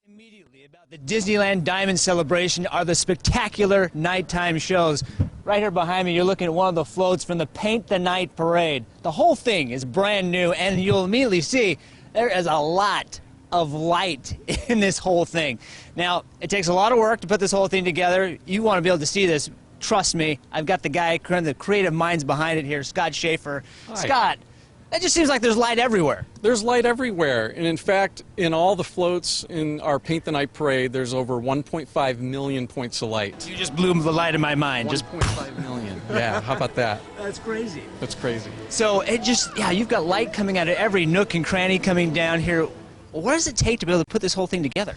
Immediately about the Disneyland Diamond Celebration are the spectacular nighttime shows. Right here behind me, you're looking at one of the floats from the Paint the Night Parade. The whole thing is brand new, and you'll immediately see there is a lot of light in this whole thing. Now, it takes a lot of work to put this whole thing together. You want to be able to see this. Trust me, I've got the guy, the creative minds behind it here, Scott Schaefer. Hi. Scott, it just seems like there's light everywhere. There's light everywhere, and in fact, in all the floats in our Paint the Night Parade, there's over 1.5 million points of light. You just blew the light in my mind. 1.5 million. Yeah, how about that? That's crazy. That's crazy. So it just, yeah, you've got light coming out of every nook and cranny coming down here. What does it take to be able to put this whole thing together?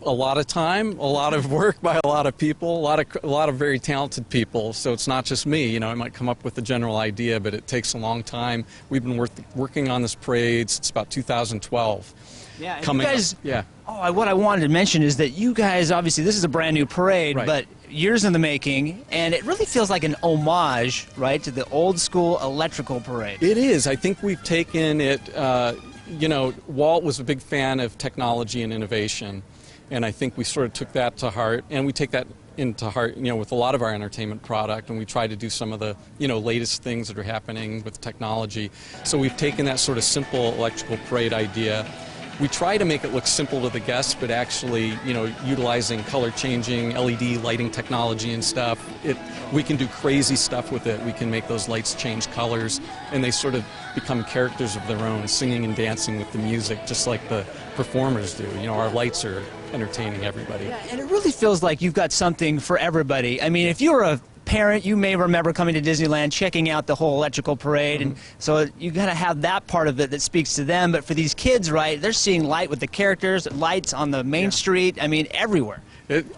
A lot of time, a lot of work by a lot of people, a lot of very talented people. So it's not just me. You know, I might come up with the general idea, but it takes a long time. We've been working on this parade since about 2012. Yeah, and you guys, yeah. Oh, what I wanted to mention is that you guys, obviously, this is a brand new parade, Right. but years in the making, and it really feels like an homage, right, to the old school electrical parade. It is. I think we've taken it, you know, Walt was a big fan of technology and innovation. And I think we sort of took that to heart, and we take that into heart, you know, with a lot of our entertainment product, and we try to do some of the, you know, latest things that are happening with technology. So we've taken that sort of simple electrical parade idea. We try to make it look simple to the guests, but actually, you know, utilizing color changing, LED lighting technology and stuff. We can do crazy stuff with it. We can make those lights change colors, and they sort of become characters of their own, singing and dancing with the music, just like the performers do. You know, our lights are entertaining everybody. Yeah, and it really feels like you've got something for everybody. I mean, if you were a parent, you may remember coming to Disneyland, checking out the whole electrical parade, and so you got to have that part of it that speaks to them. But for these kids, right, they're seeing light with the characters, lights on the main street, I mean, everywhere.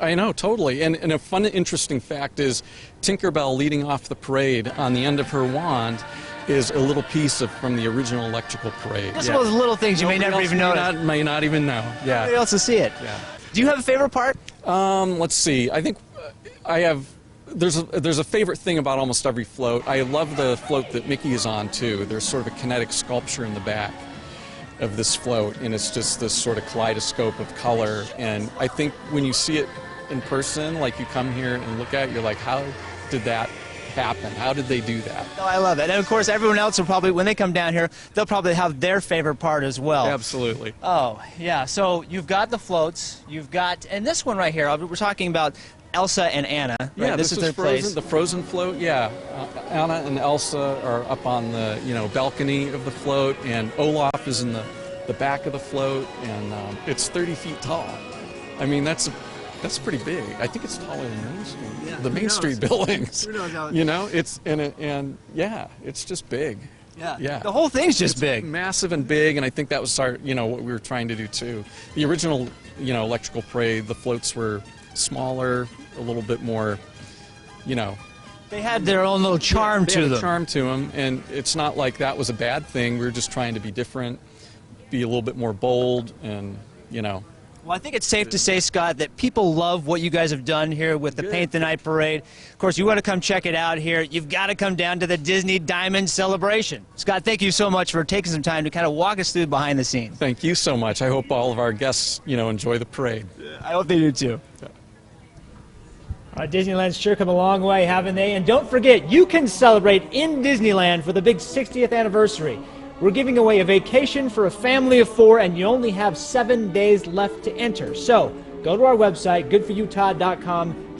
I know, totally. And a fun, interesting fact is Tinkerbell leading off the parade, on the end of her wand is a little piece from the original electrical parade. Just one of those little things you may never even know. May not even know. Yeah. Nobody else will see it. Yeah. Do you have a favorite part? Let's see. I think I have. There's a favorite thing about almost every float. I love the float that Mickey is on too. There's sort of a kinetic sculpture in the back of this float, and it's just this sort of kaleidoscope of color. And I think when you see it in person, like you come here and look at it, you're like, how did that happen? How did they do that? Oh, I love it. And of course, everyone else will probably, when they come down here, they'll probably have their favorite part as well. Absolutely. Oh, yeah. So you've got the floats, you've got, and this one right here, we're talking about Elsa and Anna. Right? Yeah, this is their Frozen, place. the Frozen float. Yeah, Anna and Elsa are up on the balcony of the float, and Olaf is in the back of the float, and it's 30 feet tall. I mean, that's pretty big. I think it's taller than Main Street. Yeah, the Main Street buildings. Who knows how you know, it's and yeah, it's just big. Yeah. The whole thing's just big. Massive and big, and I think that was what we were trying to do too. The original, electrical parade, the floats were smaller, a little bit more, They had their own little charm to them. Charm to them, and it's not like that was a bad thing. We were just trying to be different, be a little bit more bold, and Well, I think it's safe to say, Scott, that people love what you guys have done here with the Paint the Night Parade. Of course, you want to come check it out here. You've got to come down to the Disney Diamond Celebration. Scott, thank you so much for taking some time to kind of walk us through behind the scenes. Thank you so much. I hope all of our guests, enjoy the parade. I hope they do too. Yeah. Disneyland's sure come a long way, haven't they? And don't forget, you can celebrate in Disneyland for the big 60th anniversary. We're giving away a vacation for a family of 4, and you only have 7 days left to enter. So go to our website, goodforutah.com.